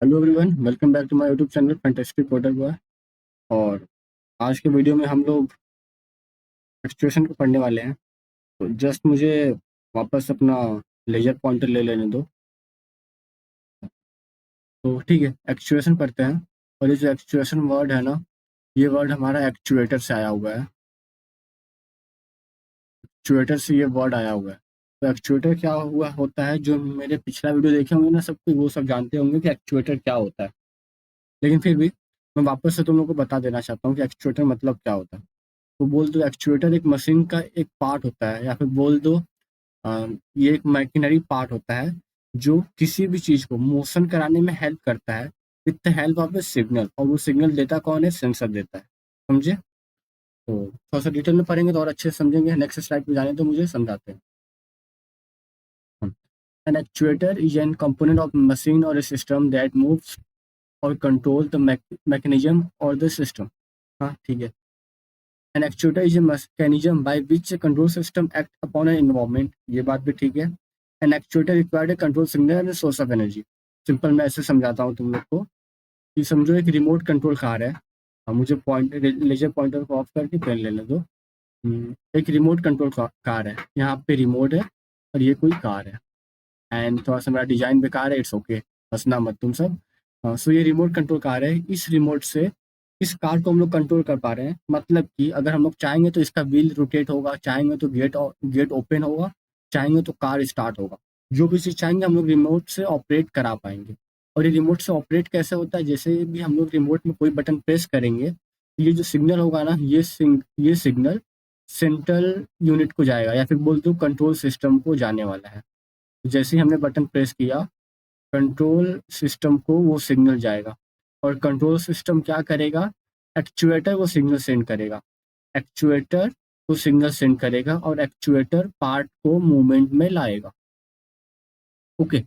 Hello everyone, welcome back to my YouTube channel fantastic water boy. और आज के video में हम लोग एक्सट्रूशन को पढ़ने वाले हैं। तो जस्ट मुझे वापस अपना लेजर पॉइंटर ले लेने दो। तो ठीक है, एक्चुएशन पढ़ते हैं। और ये जो एक्चुएशन वर्ड है ना, ये वर्ड हमारा एक्चुएटर से आया हुआ है। एक्चुएटर से ये वर्ड आया हुआ है। तो एक्चुएटर क्या हुआ होता है, जो मेरे पिछला वीडियो देखे होंगे ना सबको, वो सब जानते होंगे कि एक्चुएटर क्या होता है। लेकिन फिर भी मैं वापस से तुम लोग को बता देना चाहता हूँ कि एक्चुएटर मतलब क्या होता है। तो बोल दो एक्चुएटर एक मशीन का एक पार्ट होता है, या फिर बोल दो ये एक मैकेनरी पार्ट होता है जो किसी भी चीज को मोशन कराने में हेल्प करता है with the help of A signal. और वो सिग्नल देता कौन है? सेंसर देता है। समझे? तो थोड़ा सा डिटेल में पढ़ेंगे तो और अच्छे से समझेंगे। नेक्स्ट स्लाइड पे जाने तो मुझे समझाते हैं। An actuator is an component of machine or a system that moves or controls the mechanism or the system। हाँ ठीक है। An actuator is a mechanism by which a control system acts upon an environment। ये बात भी ठीक है। An actuator required a control signal and a source of energy। Simple मैं ऐसे समझाता हूँ तुम लोग को कि समझो एक रिमोट कंट्रोल कार है। मुझे पॉइंट लेजर पॉइंटर को ऑफ करके पेन लेने दो। एक रिमोट कंट्रोल कार है, यहाँ पे रिमोट है और ये कोई कार है। एंड थोड़ा सा मेरा डिजाइन बेकार है, इट्स ओके, हंसना मत तुम सब। सो ये रिमोट कंट्रोल कार है। इस रिमोट से इस कार को हम लोग कंट्रोल कर पा रहे हैं। मतलब कि अगर हम लोग चाहेंगे तो इसका व्हील रोटेट होगा, चाहेंगे तो गेट ओपन होगा, चाहेंगे तो कार स्टार्ट होगा। जो भी चीज़ चाहेंगे हम लोग रिमोट से ऑपरेट करा पाएंगे। और ये रिमोट से ऑपरेट कैसे होता है? जैसे भी हम लोग रिमोट में कोई बटन प्रेस करेंगे तो ये जो सिग्नल होगा ना, ये सिग्नल सेंट्रल यूनिट को जाएगा, या फिर बोल दो कंट्रोल सिस्टम को जाने वाला है। जैसे ही हमने बटन प्रेस किया, कंट्रोल सिस्टम को वो सिग्नल जाएगा। और कंट्रोल सिस्टम क्या करेगा? एक्चुएटर को सिग्नल सेंड करेगा। एक्चुएटर को सिग्नल सेंड करेगा और एक्चुएटर पार्ट को मूवमेंट में लाएगा। ओके,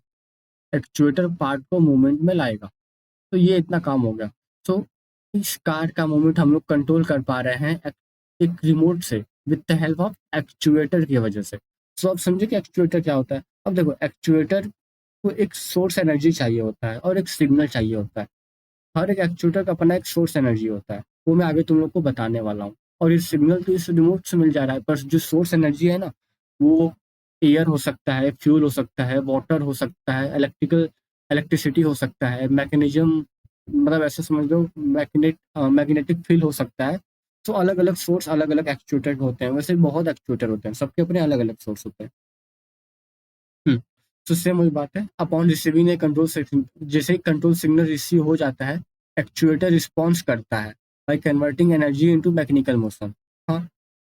एक्चुएटर पार्ट को मूवमेंट में लाएगा। तो ये इतना काम हो गया। तो इस कार का मूवमेंट हम लोग कंट्रोल कर पा रहे हैं एक रिमोट से with the help of actuator की वजह से। सो अब समझे कि एक्चुएटर क्या होता है। अब देखो, एक्चुएटर को एक सोर्स एनर्जी चाहिए होता है और एक सिग्नल चाहिए होता है। हर एक एक्चुएटर का अपना एक सोर्स एनर्जी होता है, वो मैं आगे तुम लोग को बताने वाला हूँ। और ये सिग्नल तो इस रिमोट से मिल जा रहा है, पर जो सोर्स एनर्जी है ना, वो एयर हो सकता है, फ्यूल हो सकता है, वाटर हो सकता है, इलेक्ट्रिसिटी हो सकता है, मैकेनिज्म, मतलब ऐसे समझ लो मैग्नेटिक फील्ड हो सकता है। तो अलग अलग सोर्स अलग अलग एक्चुएटर होते हैं। वैसे बहुत एक्चुएटर होते हैं, सबके अपने अलग अलग सोर्स होते हैं। तो सेम वही बात है। अपॉन रिसीविंग ए कंट्रोल सिग्नल, जैसे ही कंट्रोल सिग्नल रिसीव हो जाता है, एक्चुएटर रिस्पॉन्स करता है by converting energy into mechanical motion. हाँ।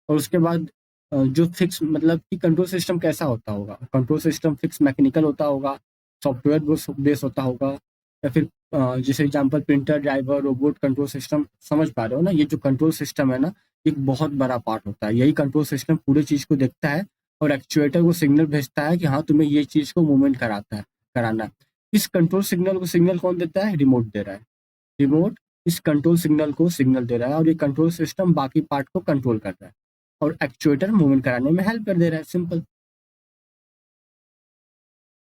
और उसके बाद जो फिक्स, मतलब कि कंट्रोल सिस्टम कैसा होता होगा? कंट्रोल सिस्टम फिक्स मैकेनिकल होता होगा, सॉफ्टवेयर बेस होता होगा, या फिर जैसे example printer, driver, robot control system. समझ पा रहे हो ना? ये जो कंट्रोल सिस्टम है ना, एक बहुत बड़ा पार्ट होता है। यही कंट्रोल सिस्टम पूरी चीज को देखता है और एक्चुएटर को सिग्नल भेजता है कि हाँ, तुम्हें ये चीज को मूवमेंट कराना है। इस कंट्रोल सिग्नल को सिग्नल कौन देता है? रिमोट दे रहा है। रिमोट इस कंट्रोल सिग्नल को सिग्नल दे रहा है और ये कंट्रोल सिस्टम बाकी पार्ट को कंट्रोल कर रहा है और एक्चुएटर मूवमेंट कराने में हेल्प कर दे रहा है। सिंपल।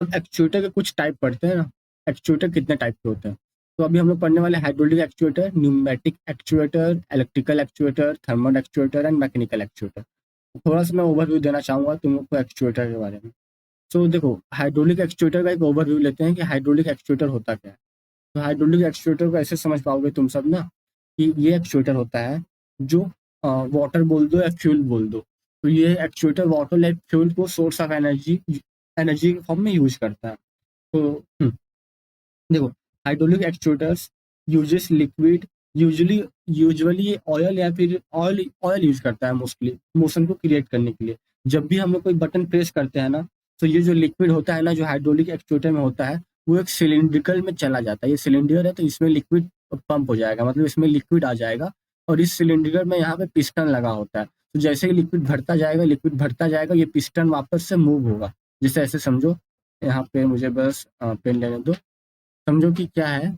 अब एक्चुएटर के कुछ टाइप पढ़ते हैं ना। एक्चुएटर कितने टाइप के होते हैं? तो अभी हम लोग पढ़ने वाले hydraulic actuator, pneumatic actuator, electrical actuator, thermal actuator and mechanical actuator. थोड़ा सा मैं ओवरव्यू देना चाहूंगा तुम लोग को एक्चुएटर के बारे में। तो देखो, हाइड्रोलिक एक्चुएटर का एक ओवरव्यू लेते हैं कि हाइड्रोलिक एक्चुएटर होता क्या है। तो हाइड्रोलिक एक्चुएटर को ऐसे समझ पाओगे तुम सब ना, कि ये एक्चुएटर होता है जो वाटर बोल दो या फ्यूल बोल दो। तो ये एक्चुएटर वाटर या फ्यूल को सोर्स ऑफ एनर्जी एनर्जी के फॉर्म में यूज करता है। तो देखो, hydraulic actuators uses liquid, usually usually oil, या फिर ऑयल ऑयल यूज करता है मोस्टली मोशन को क्रिएट करने के लिए। जब भी हम लोग कोई बटन प्रेस करते हैं ना, तो ये जो लिक्विड होता है ना, जो हाइड्रोलिक एक्चुएटर में होता है, वो एक सिलिंड्रिकल में चला जाता है। ये सिलेंडर है तो इसमें लिक्विड पंप हो जाएगा, मतलब इसमें लिक्विड आ जाएगा। और इस सिलेंडर में यहाँ पे पिस्टन लगा होता है। तो जैसे ही लिक्विड भरता जाएगा, ये पिस्टन वापस से मूव होगा। जैसे ऐसे समझो, यहाँ पे मुझे बस पेन लेने दो। समझो कि क्या है,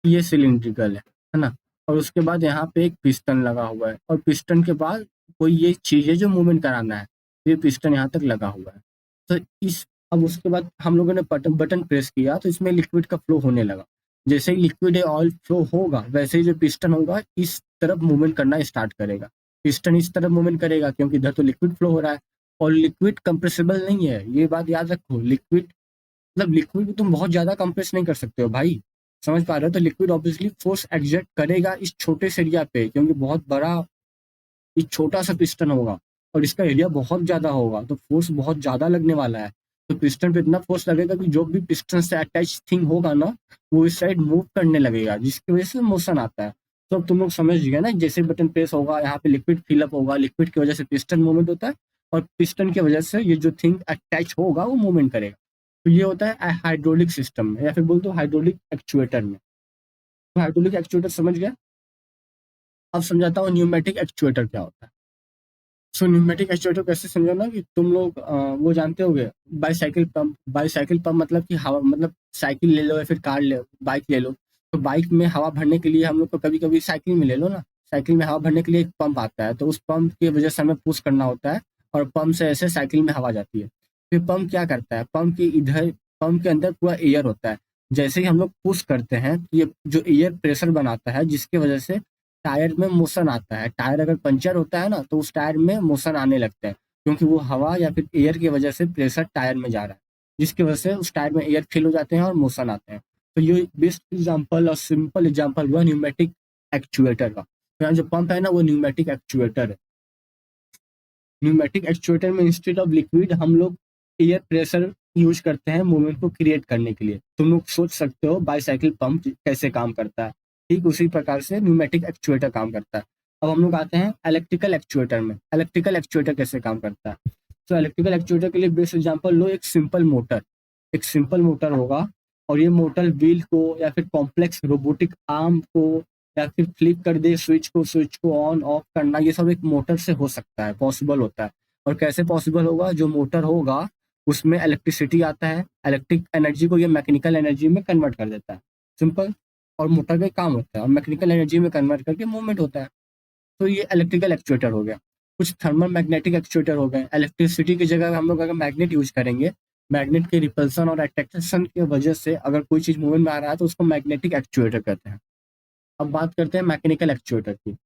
कि ये सिलिंड्रिकल है ना। और उसके बाद यहाँ पे एक पिस्टन लगा हुआ है, और पिस्टन के बाद कोई ये चीज है जो मूवमेंट कराना है, तो ये पिस्टन यहाँ तक लगा हुआ है। तो इस अब उसके बाद हम लोगों ने बटन बटन प्रेस किया तो इसमें लिक्विड का फ्लो होने लगा। जैसे ही लिक्विड या ऑयल फ्लो होगा वैसे ही जो पिस्टन होगा इस तरफ मूवमेंट करना स्टार्ट करेगा। पिस्टन इस तरफ मूवमेंट करेगा क्योंकि इधर तो लिक्विड फ्लो हो रहा है, और लिक्विड कंप्रेसिबल नहीं है, ये बात याद रखो। लिक्विड मतलब लिक्विड को तुम बहुत ज्यादा कंप्रेस नहीं कर सकते हो भाई, समझ पा रहे हो? तो लिक्विड ऑब्वियसली फोर्स एग्जर्ट करेगा इस छोटे से एरिया पे, क्योंकि बहुत बड़ा ये छोटा सा पिस्टन होगा और इसका एरिया बहुत ज्यादा होगा, तो फोर्स बहुत ज्यादा लगने वाला है। तो पिस्टन पे इतना फोर्स लगेगा कि जो भी पिस्टन से अटैच थिंग होगा ना वो इस साइड मूव करने लगेगा, जिसकी वजह से मोशन आता है। तो अब तुम लोग समझ गए ना, जैसे बटन प्रेस होगा यहाँ पे लिक्विड फिलअप होगा, लिक्विड की वजह से पिस्टन मूवमेंट होता है, और पिस्टन की वजह से ये जो थिंग अटैच होगा वो मूवमेंट करेगा। तो ये होता है हाइड्रोलिक सिस्टम में, या फिर बोल दो हाइड्रोलिक एक्चुएटर में। तो हाइड्रोलिक एक्चुएटर समझ गया। अब समझाता हूँ न्यूमेटिक एक्चुएटर क्या होता है। सो न्यूमेटिक एक्चुएटर कैसे समझो ना, कि तुम लोग वो जानते होगे बाईसाइकिल पंप। बाईसाइकिल पंप मतलब कि हवा, मतलब साइकिल ले लो या फिर कार ले, बाइक ले लो। तो बाइक में हवा भरने के लिए हम लोग को कभी कभी साइकिल में ले लो ना, साइकिल में हवा भरने के लिए एक पंप आता है, तो उस पंप की वजह से हमें पुश करना होता है, और पंप से ऐसे साइकिल में हवा जाती है। फिर पंप क्या करता है, पंप की इधर, पंप के अंदर पूरा एयर होता है। जैसे ही हम लोग पुश करते हैं तो ये जो एयर प्रेशर बनाता है, जिसकी वजह से टायर में मोशन आता है। टायर अगर पंचर होता है ना तो उस टायर में मोशन आने लगता है, क्योंकि वो हवा या फिर एयर की वजह से प्रेशर टायर में जा रहा है, जिसकी वजह से उस टायर में एयर फिल हो जाते हैं और मोशन आते हैं। तो ये बेस्ट एग्जांपल और सिंपल एग्जांपल हुआ न्यूमेटिक एक्चुएटर का। तो यहाँ जो पंप है ना वो न्यूमेटिक एक्चुएटर है। न्यूमेटिक एक्चुएटर में इंस्टेड ऑफ लिक्विड हम लोग एयर प्रेशर यूज करते हैं मूवमेंट को क्रिएट करने के लिए। तुम लोग सोच सकते हो बाईसाइकिल पंप कैसे काम करता है, ठीक उसी प्रकार से न्यूमेटिक एक्चुएटर काम करता है। अब हम लोग आते हैं इलेक्ट्रिकल एक्चुएटर में। इलेक्ट्रिकल एक्चुएटर कैसे काम करता है? तो इलेक्ट्रिकल एक्चुएटर के लिए बेस्ट एग्जांपल लो, एक सिंपल मोटर। एक सिंपल मोटर होगा, और ये मोटर व्हील को या फिर कॉम्प्लेक्स रोबोटिक आर्म को या फिर फ्लिप कर दे स्विच को ऑन ऑफ करना, ये सब एक मोटर से हो सकता है, पॉसिबल होता है। और कैसे पॉसिबल होगा? जो मोटर होगा उसमें इलेक्ट्रिसिटी आता है, इलेक्ट्रिक एनर्जी को ये मैकेनिकल एनर्जी में कन्वर्ट कर देता है, सिंपल। और मोटर का काम होता है, और मैकेनिकल एनर्जी में कन्वर्ट करके मूवमेंट होता है। तो ये इलेक्ट्रिकल एक्चुएटर हो गया। कुछ थर्मल मैग्नेटिक एक्चुएटर हो गए। इलेक्ट्रिसिटी की जगह हम लोग अगर मैग्नेट यूज करेंगे, मैग्नेट के रिपल्सन और अट्रैक्शन की वजह से अगर कोई चीज मूवमेंट में आ रहा है तो उसको मैग्नेटिक एक्चुएटर कहते हैं। अब बात करते हैं मैकेनिकल एक्चुएटर की।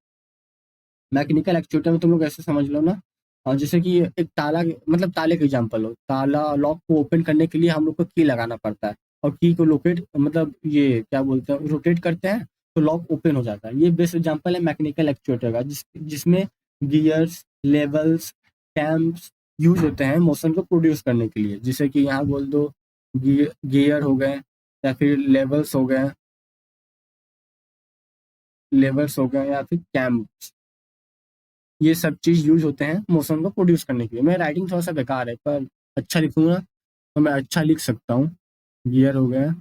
मैकेनिकल एक्चुएटर में तुम लोग ऐसे समझ लो ना, जैसे कि एक ताला, मतलब ताले का एग्जांपल हो, ताला लॉक को ओपन करने के लिए हम लोग को की लगाना पड़ता है, और की को लोकेट मतलब ये क्या बोलते हैं, रोटेट करते हैं तो लॉक ओपन हो जाता है। ये बेस्ट एग्जांपल है मैकेनिकल एक्चुएटर का, जिसमें गियर्स, लेवल्स, कैम्प्स यूज होते हैं मोशन को प्रोड्यूस करने के लिए। जैसे कि यहाँ बोल दो गियर हो गए, या फिर लेवल्स हो गए, लेवर्स हो गए, या फिर कैम्प्स, ये सब चीज यूज होते हैं मोशन को प्रोड्यूस करने के लिए। मेरा राइटिंग थोड़ा सा बेकार है, पर अच्छा लिखूंगा तो मैं अच्छा लिख सकता हूँ। गियर हो गया,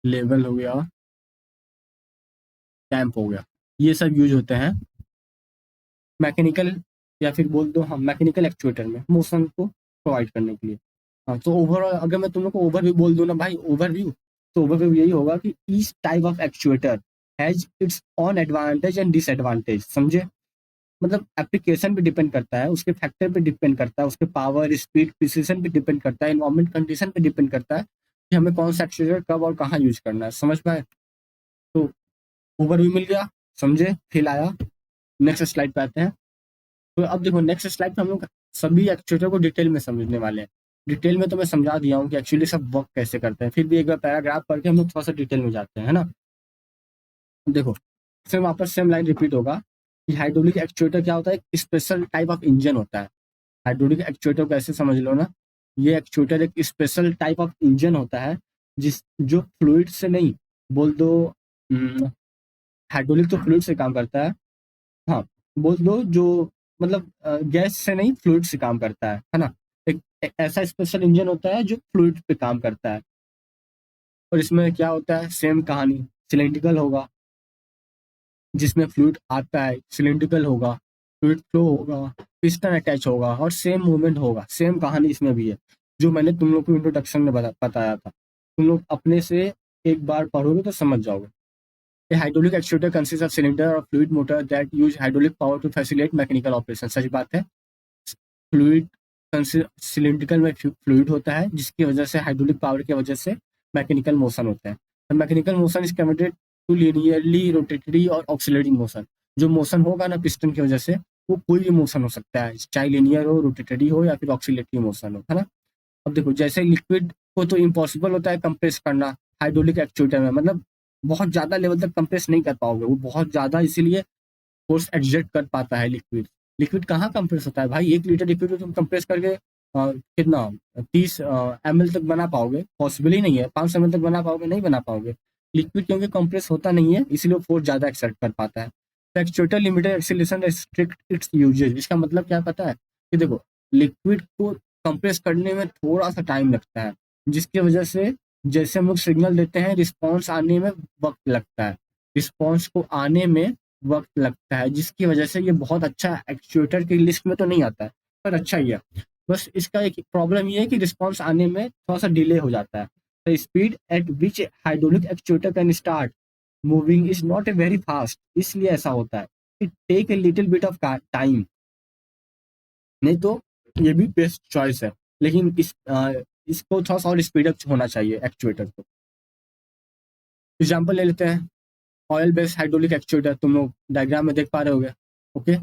लेवल हो गया, कैंप हो गया, ये सब यूज होते हैं मैकेनिकल, या फिर बोल दो हम मैकेनिकल एक्चुएटर में मोशन को प्रोवाइड करने के लिए। हाँ, तो ओवरऑल अगर मैं तुम लोग को ओवरव्यू बोल दूं ना भाई, ओवरव्यू, तो ओवरव्यू यही होगा कि each type of actuator has its on advantage and disadvantage, समझे? मतलब एप्लीकेशन पे डिपेंड करता है, उसके फैक्टर पे डिपेंड करता है, उसके पावर, स्पीड, प्रिसीजन पे डिपेंड करता है, इन्वायरमेंट कंडीशन पे डिपेंड करता है कि हमें कौन सा एक्चुएटर कब और कहाँ यूज करना है, समझ पाए? तो ओवरव्यू मिल गया, समझे, फील आया। नेक्स्ट स्लाइड पे आते हैं। तो अब देखो नेक्स्ट स्लाइड पे हम लोग सभी एक्चुएटर को डिटेल में समझने वाले हैं। डिटेल में तो मैं समझा दिया हूँ कि एक्चुअली सब वर्क कैसे करते हैं, फिर भी एक बार पैराग्राफ पढ़ के हम लोग थोड़ा सा डिटेल में जाते हैं, है ना? देखो, फिर वापस सेम लाइन रिपीट होगा कि हाइड्रोलिक एक्चुएटर क्या होता है, एक स्पेशल टाइप ऑफ इंजन होता है। हाइड्रोलिक एक्चुएटर को ऐसे समझ लो ना, ये एक्चुएटर एक स्पेशल टाइप ऑफ इंजन होता है, जिस जो फ्लूइड से नहीं, बोल दो हाइड्रोलिक तो फ्लूइड से काम करता है। हाँ, बोल दो जो मतलब गैस से नहीं, फ्लूइड से काम करता है ना? एक ऐसा स्पेशल इंजन होता है जो फ्लूइड पे काम करता है। और इसमें क्या होता है, सेम कहानी, सिलेंड्रिकल होगा, जिसमें फ्लूइड आता है सिलिंड्रिकल होगा, फ्लूइड फ्लो होगा, पिस्टन अटैच होगा, और सेम मूवमेंट होगा। सेम कहानी इसमें भी है, जो मैंने तुम लोग को इंट्रोडक्शन में बताया था। तुम लोग अपने से एक बार पढ़ोगे तो समझ जाओगे। A hydraulic actuator consists of cylinder or fluid motor that use hydraulic power to facilitate mechanical operation। सच बात है, फ्लूइड सिलिंड्रिकल में फ्लूइड होता है, जिसकी वजह से हाइड्रोलिक पावर की वजह से मैकेनिकल मोशन होता है। The mechanical motion is converted to linearly rotatory और ऑक्सिलरी मोशन। जो मोशन होगा ना पिस्टन की वजह से, वो कोई भी मोशन हो सकता है, चाहे लीनियर हो, रोटेटरी हो या फिर ऑक्सिलेटरी मोशन हो, है ना। अब देखो, जैसे लिक्विड को तो इम्पॉसिबल होता है कंप्रेस करना हाइड्रोलिक एक्चुएटर में, मतलब बहुत ज्यादा लेवल तक कंप्रेस नहीं कर पाओगे, वो बहुत ज्यादा इसीलिए फोर्स एग्जर्ट कर पाता है लिक्विड। लिक्विड कहाँ कंप्रेस होता है भाई, 1 लीटर लिक्विड को तुम कंप्रेस करके कितना 30 ml तक बना पाओगे, पॉसिबल ही नहीं है। 500 ml तक बना पाओगे, नहीं बना पाओगे। लिक्विड क्योंकि कंप्रेस होता नहीं है, इसीलिए फोर्स ज्यादा एक्सर्ट कर पाता है। Actuator limited acceleration restrict its usages. इसका मतलब क्या पता है कि देखो, लिक्विड को कंप्रेस करने में थोड़ा सा टाइम लगता है, जिसकी वजह से जैसे हम लोग सिग्नल देते हैं, रिस्पॉन्स आने में वक्त लगता है। रिस्पॉन्स को आने में वक्त लगता है, जिसकी वजह से ये बहुत अच्छा एक्चुएटर की लिस्ट में तो नहीं आता है, पर अच्छा ही है। बस इसका एक प्रॉब्लम ये है कि रिस्पॉन्स आने में थोड़ा सा डिले हो जाता है। The speed at which hydraulic actuator can start moving is not a very fast, इसलिए ऐसा होता है। It take a little bit of time. नहीं तो ये भी बेस्ट चॉइस है, लेकिन इसको थोड़ा सा और स्पीड अप होना चाहिए एक्चुएटर को। एग्जाम्पल ले लेते हैं, ऑयल बेस्ड हाइड्रोलिक एक्चुएटर, तुम लोग डायग्राम में देख पा रहे होगे। ओके,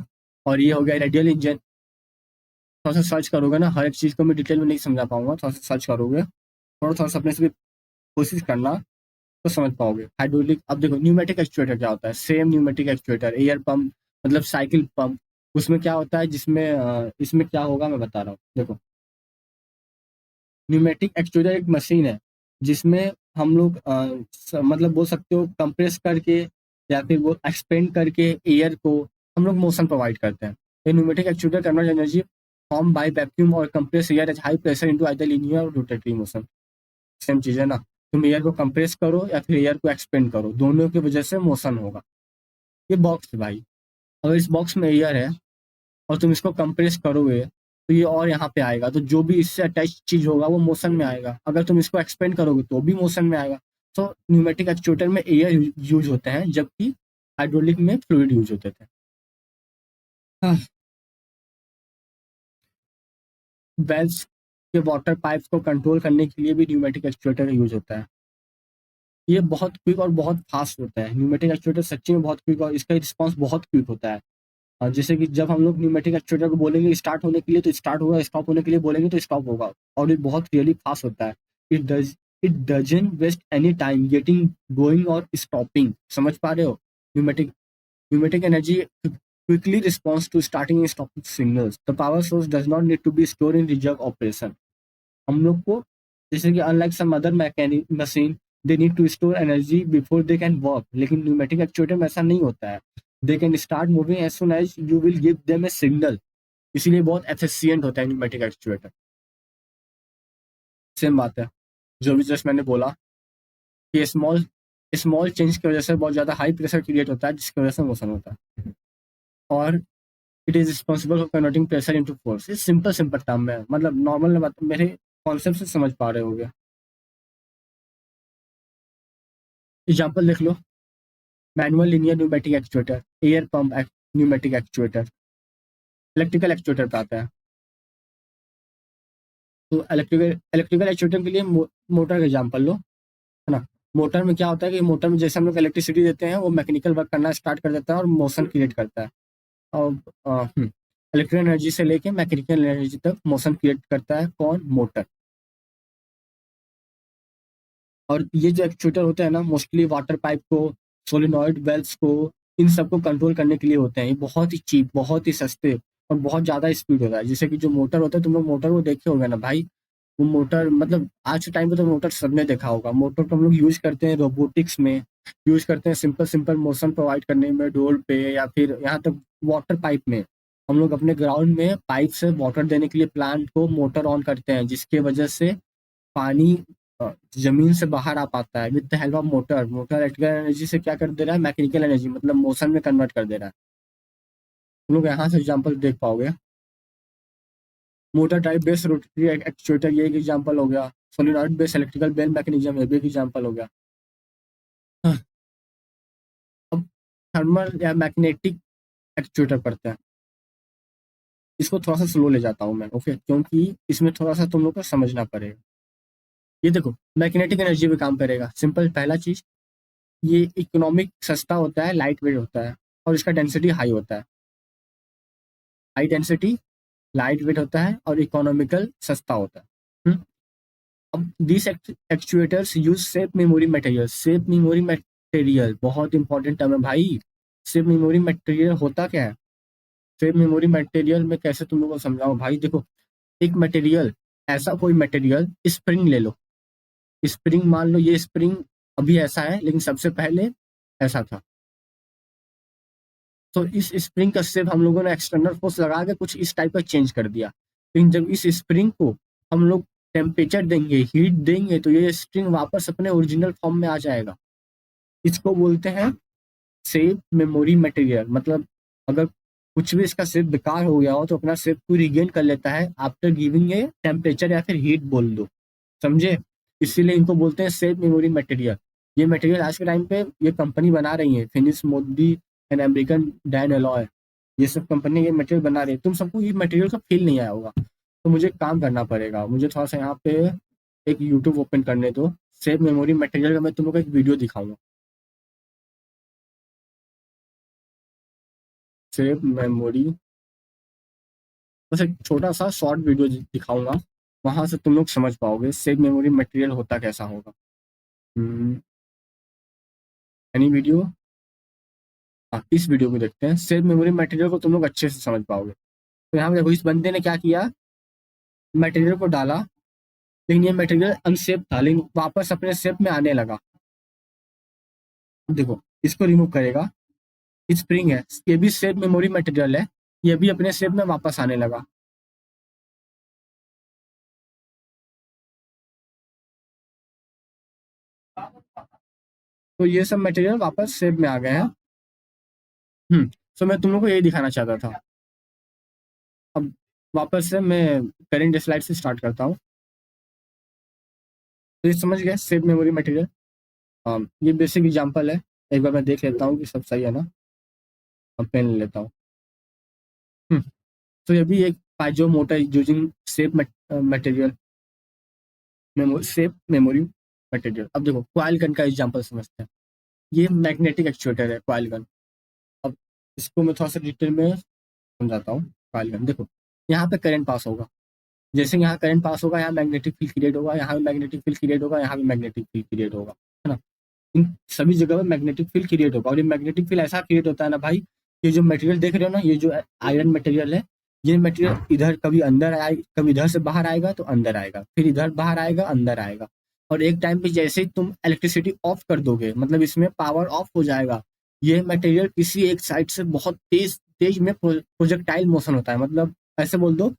और ये हो गया रेडियल इंजन। थोड़ा सा सर्च करोगे ना, हर एक चीज़ को मैं डिटेल में नहीं समझा पाऊंगा, थोड़ा सा सर्च करोगे, थोड़ा सा अपने से भी कोशिश करना, तो समझ पाओगे हाइड्रोलिक। अब देखो, न्यूमेटिक एक्चुएटर क्या होता है, same pneumatic actuator, air pump मतलब साइकिल पंप। उसमें क्या होता है, जिसमें इसमें क्या होगा मैं बता रहा हूँ। देखो, न्यूमेटिक एक्चुएटर एक मशीन है जिसमें हम लोग मतलब बोल सकते हो कंप्रेस करके या फिर वो एक्सपेंड करके एयर को हम लोग मोशन प्रोवाइड करते हैं। ये pneumatic actuator convert energy form by vacuum और compress air at high pressure into either linear और रोटेटरी मोशन। सेम चीज है ना, तुम एयर को कंप्रेस करो या फिर एयर को एक्सपेंड करो, दोनों की वजह से मोशन होगा। ये बॉक्स है भाई, अगर इस बॉक्स में एयर है और तुम इसको कंप्रेस करोगे तो ये और यहाँ पे आएगा, तो जो भी इससे अटैच चीज होगा वो मोशन में आएगा। अगर तुम इसको एक्सपेंड करोगे तो भी मोशन में आएगा। तो न्यूमेटिक एक्चुएटर में एयर यूज होते हैं, जबकि हाइड्रोलिक में फ्लूइड यूज होते थे। वेल्स के वाटर पाइप्स को कंट्रोल करने के लिए भी न्यूमेटिक एक्चुएटर यूज होता है। ये बहुत क्विक और बहुत फास्ट होता है। न्यूमेटिक एक्चुएटर सच्ची में बहुत क्विक और इसका रिस्पॉन्स बहुत क्विक होता है। जैसे कि जब हम लोग न्यूमेटिक एक्चुएटर को बोलेंगे स्टार्ट होने के लिए तो स्टार्ट होगा, स्टॉप होने के लिए बोलेंगे तो स्टॉप होगा, और ये बहुत रियली फास्ट होता है। It does it doesn't waste any time getting going और स्टॉपिंग। समझ पा रहे हो, pneumatic pneumatic energy quickly responds to starting and stopping signals. The power source does not need to be stored in reserve operation. हम लोग को जैसे कि unlike some other mechanic machine, they need to store energy before they can work, लेकिन pneumatic actuator में ऐसा नहीं होता है। They can start moving as soon as you will give them a signal, इसीलिए बहुत एफिशिएंट होता है न्यूमेटिक एक्चुएटर। सेम बात है जो भी जस्ट मैंने बोला कि स्मॉल स्मॉल चेंज की वजह से बहुत ज़्यादा हाई प्रेशर क्रिएट होता है, जिसकी वजह से मोशन होता है। और it is responsible for converting pressure into force. ये सिंपल सिंपल टर्म है, मतलब नॉर्मल बात, मेरे कॉन्सेप्ट से समझ पा रहे होगे। एग्जाम्पल देख लो, manual linear pneumatic actuator, air pump pneumatic actuator. Electrical actuator पे आता है, तो इलेक्ट्रिकल एक्चुएटर के लिए मोटर का एग्जाम्पल लो, है ना। मोटर में क्या होता है कि मोटर में जैसे हम लोग इलेक्ट्रिसिटी देते हैं, वो मैकेनिकल वर्क करना स्टार्ट कर देता है और मोशन क्रिएट करता है। और इलेक्ट्रिकल एनर्जी से लेके मैकेनिकल एनर्जी तक मोशन क्रिएट करता है कौन, मोटर। और ये जो एक्चुएटर होते हैं ना, मोस्टली वाटर पाइप को, सोलिनॉइड वेल्व्स को, इन सबको कंट्रोल करने के लिए होते हैं। ये बहुत ही चीप, बहुत ही सस्ते और बहुत ज़्यादा स्पीड होता है। जैसे कि जो मोटर होता है, तुम लोग मोटर को देखे होंगे ना भाई, वो मोटर मतलब आज के टाइम पे तो मोटर सबने देखा होगा। मोटर को हम लोग यूज करते हैं रोबोटिक्स में, यूज करते हैं सिंपल सिंपल मोशन प्रोवाइड करने में, डोर पे, या फिर यहाँ तक वाटर पाइप में। हम लोग अपने ग्राउंड में पाइप से वाटर देने के लिए प्लांट को मोटर ऑन करते हैं, जिसके वजह से पानी जमीन से बाहर आ पाता है with the help of motor. Motor electrical energy से क्या कर दे रहा है, मैकेनिकल एनर्जी मतलब मोशन में कन्वर्ट कर दे रहा है। तुम लोग यहाँ से एग्जाम्पल देख पाओगे। Motor type base rotary actuator, ये एक एग्जाम्पल हो गया। Solenoid base electrical bell mechanism, ये भी एक एग्जाम्पल हो गया। हाँ, अब थर्मल या मैग्नेटिक एक्चुएटर पढ़ते हैं। इसको थोड़ा सा स्लो ले जाता हूँ मैं, ओके, क्योंकि इसमें थोड़ा सा तुम लोग को समझना पड़ेगा। ये देखो मैग्नेटिक एनर्जी पे काम करेगा। सिंपल पहला चीज, ये इकोनॉमिक सस्ता होता है, लाइट वेट होता है और इसका डेंसिटी हाई होता है। हाई डेंसिटी, लाइट वेट होता है और इकोनॉमिकल सस्ता होता है। हम्म? अब this actuators use safe memory material. Shape memory material बहुत इंपॉर्टेंट टर्म है भाई। सेफ मेमोरी मटेरियल होता क्या है? सेफ मेमोरी मटेरियल में कैसे तुम लोगों को समझाऊं भाई? देखो, एक मटेरियल, ऐसा कोई मटेरियल, स्प्रिंग ले लो। स्प्रिंग मान लो, ये स्प्रिंग अभी ऐसा है लेकिन सबसे पहले ऐसा था। तो इस स्प्रिंग का शेप हम लोगों ने एक्सटर्नल फोर्स लगा के कुछ इस टाइप का चेंज कर दिया। लेकिन जब इस स्प्रिंग को हम लोग टेम्परेचर देंगे, हीट देंगे, तो ये स्प्रिंग वापस अपने ओरिजिनल फॉर्म में आ जाएगा। इसको बोलते हैं सेफ मेमोरी मटेरियल। मतलब अगर कुछ भी इसका शेप बेकार हो गया हो तो अपना शेप को रिगेन कर लेता है आफ्टर गिविंग ए टेम्परेचर या फिर हीट बोल दो। समझे? इसीलिए इनको बोलते हैं सेफ मेमोरी मटेरियल। ये मटेरियल आज के टाइम पे ये कंपनी बना रही है, finish Modi and American Dan alloy. ये सब कंपनी ये मटेरियल बना रही है। तुम सबको ये मटेरियल का फील नहीं आया होगा, तो मुझे एक काम करना पड़ेगा। मुझे थोड़ा सा यहाँ पे एक यूट्यूब ओपन करने दो। सेफ मेमोरी मटेरियल का मैं तुम लोग को एक वीडियो दिखाऊंगा। सेफ मेमोरी, बस एक छोटा सा शॉर्ट वीडियो दिखाऊंगा, वहां से तुम लोग समझ पाओगे सेफ मेमोरी मटेरियल होता कैसा होगा। Any video? हाँ, इस वीडियो को देखते हैं। सेफ मेमोरी मटेरियल को तुम लोग अच्छे से समझ पाओगे। तो यहाँ पे देखो, इस बंदे ने क्या किया, मटेरियल को डाला, लेकिन ये मटेरियल अनसेफ था लेकिन वापस अपने शेप में आने लगा। देखो, इसको रिमूव करेगा, स्प्रिंग है, ये भी सेफ मेमोरी मटेरियल है, ये भी अपने शेप में वापस आने लगा। तो ये सब मटेरियल वापस शेप में आ गए हैं। तो मैं तुम लोग को यही दिखाना चाहता था। अब वापस से मैं करेंट स्लाइड से स्टार्ट करता हूँ। तो ये समझ गए सेफ मेमोरी मटेरियल। ये बेसिक एग्जांपल है। एक बार मैं देख लेता हूँ कि सब सही है ना। अब पेन ले लेता हूँ। हम्म, तो ये भी एक piezo motor using shape material, shape memory material. अब देखो क्वाइल गन का एग्जांपल समझते हैं। ये मैग्नेटिक एक्चुएटर है क्वाइल गन। अब इसको मैं थोड़ा सा डिटेल में समझाता हूँ। क्वाइल गन देखो, यहाँ पे करंट पास होगा। जैसे यहाँ करंट पास होगा, यहाँ मैग्नेटिक फील्ड क्रिएट होगा, यहाँ भी मैग्नेटिक फील्ड क्रिएट होगा, यहाँ भी मैग्नेटिक फील्ड क्रिएट होगा, है ना। इन सभी जगह पे मैग्नेटिक फील्ड क्रिएट होगा। और ये मैग्नेटिक फील्ड ऐसा क्रिएट होता है ना भाई, ये जो मटेरियल देख रहे हो ना, ये जो आयरन मटेरियल है, ये मटेरियल इधर कभी अंदर आएगा, कभी इधर से बाहर आएगा तो अंदर आएगा, फिर इधर बाहर आएगा अंदर आएगा। और एक टाइम पे जैसे ही तुम इलेक्ट्रिसिटी ऑफ कर दोगे, मतलब इसमें पावर ऑफ हो जाएगा, ये मटेरियल किसी एक साइड से बहुत तेज तेज में प्रोजेक्टाइल मोशन होता है। मतलब ऐसे बोल दो,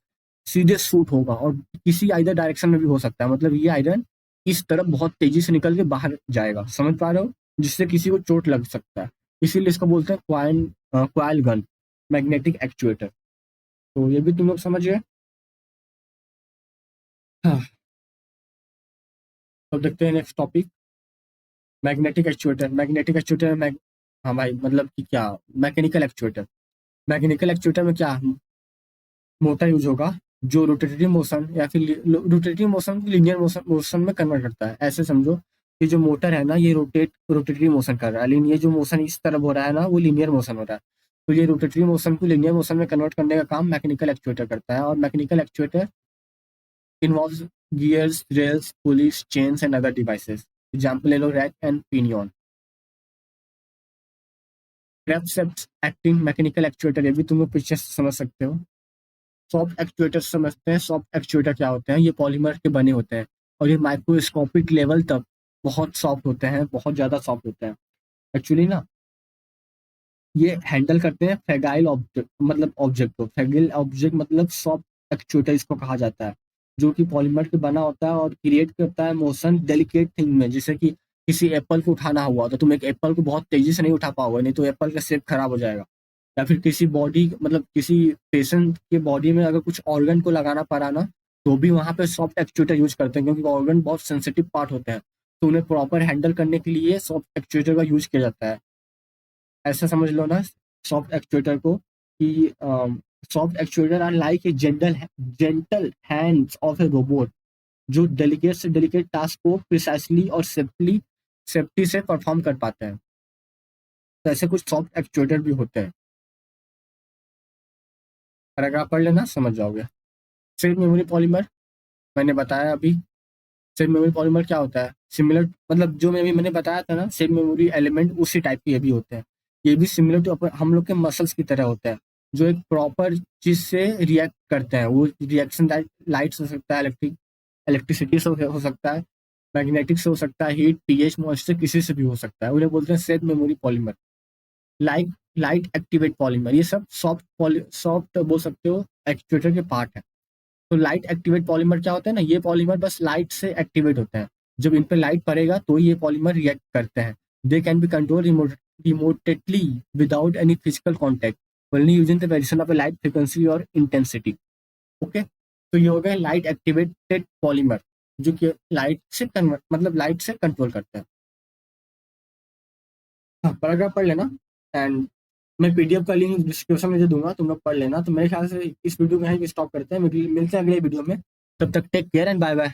सीधे शूट होगा और किसी आइदर डायरेक्शन में भी हो सकता है। मतलब ये आयरन इस तरफ बहुत तेजी से निकल के बाहर जाएगा, समझ पा रहे हो, जिससे किसी को चोट लग सकता है। इसीलिए इसको बोलते हैं क्वाइल गन, मैग्नेटिक एक्चुएटर। तो ये भी तुम लोग समझ गए। हाँ, तो देखते हैं next topic, magnetic actuator. Magnetic actuator में हाँ भाई, मतलब कि क्या, मैकेनिकल एक्चुएटर। मैकेनिकल एक्चुएटर में क्या, मोटर यूज होगा जो रोटेटरी मोशन या फिर rotatory motion linear motion motion में कन्वर्ट करता है। ऐसे समझो कि जो मोटर है ना, ये रोटेटरी मोशन कर रहा है, लेकिन ये जो मोशन इस तरफ हो रहा है ना, वो लीनियर मोशन हो रहा है। तो ये रोटेटरी मोशन को लीनियर मोशन में कन्वर्ट करने का काम मैकेनिकल एक्चुएटर करता है। और mechanical actuator involves gears, rails, pulleys, chains and other devices. Example ले लो, रैक एंड पिनियन। क्रेप्ट एक्टिंग मैकेनिकल एक्चुएटर, ये भी तुम लोग पीछे से समझ सकते हो। सॉफ्ट एक्चुएटर समझते हैं। सॉफ्ट एक्चुएटर क्या होते हैं, ये पॉलीमर के बने होते हैं और ये माइक्रोस्कोपिक लेवल तक बहुत सॉफ्ट होते हैं, बहुत ज़्यादा सॉफ्ट होते हैं। एक्चुअली ना, ये हैंडल करते हैं फ्रेगाइल ऑब्जेक्ट, मतलब ऑब्जेक्ट को। फ्रेगाइल ऑब्जेक्ट मतलब सॉफ्ट एक्चुएटर इसको कहा जाता है, जो कि पॉलीमर के बना होता है और क्रिएट करता है मोशन डेलिकेट थिंग में। जैसे कि किसी एप्पल को उठाना हुआ तो तुम एक एप्पल को बहुत तेजी से नहीं उठा पाओगे, नहीं तो एप्पल का शेप खराब हो जाएगा। या फिर किसी बॉडी, मतलब किसी पेशेंट के बॉडी में अगर कुछ ऑर्गन को लगाना पड़ा ना, तो भी वहां पे सॉफ्ट एक्चुएटर यूज करते हैं, क्योंकि ऑर्गन बहुत सेंसिटिव पार्ट होते हैं। तो उन्हें प्रॉपर हैंडल करने के लिए सॉफ्ट एक्चुएटर का यूज किया जाता है। ऐसा समझ लो ना सॉफ्ट एक्चुएटर को कि soft actuator are like a gentle gentle hands of a robot जो डेलिकेट से डेलिकेट टास्क को प्रिसाइसली और सेफ्टी से परफॉर्म कर पाते हैं। तो ऐसे कुछ सॉफ्ट एक्चुएटर भी होते हैं। पैराग्राफ पढ़ लेना, समझ जाओगे। सेफ मेमोरी पॉलीमर मैंने बताया अभी। सेफ मेमोरी पॉलीमर क्या होता है? सिमिलर, मतलब जो मैंने बताया था ना, सेफ मेमोरी एलिमेंट उसी टाइप के ये भी होते हैं। ये भी सिमिलर टू हम लोग के मसल्स की तरह होते हैं, जो एक प्रॉपर चीज से रिएक्ट करते हैं। वो रिएक्शन लाइट हो सकता है, इलेक्ट्रिसिटी से हो सकता है, मैग्नेटिक से हो सकता है, हीट, पीएच, मॉइस्चर, किसी से भी हो सकता है। उन्हें बोलते हैं safe memory polymer. Like light activate polymer, ये सब सॉफ्ट बोल सकते हो एक्चुएटर के पार्ट है। तो लाइट एक्टिवेट पॉलीमर क्या होता है ना, ये पॉलीमर बस लाइट से एक्टिवेट होते हैं। जब इन पे लाइट पड़ेगा तो ये पॉलीमर रिएक्ट करते हैं। They can be control remotedly without any physical contact, only using the variation of light frequency और इंटेंसिटी। ओके, तो ये हो गया लाइट एक्टिवेटेड पॉलीमर, जो कि लाइट से कन्वर्ट, मतलब लाइट से कंट्रोल करते हैं। हाँ, पैराग्राफ पढ़ लेना। एंड मैं पीडीएफ का लिंक डिस्क्रिप्शन में दे दूंगा, तुम लोग पढ़ लेना। तो मेरे ख्याल से इस वीडियो को यहीं पे स्टॉप करते हैं, मिलते हैं अगले वीडियो में। तब तक take care and bye bye.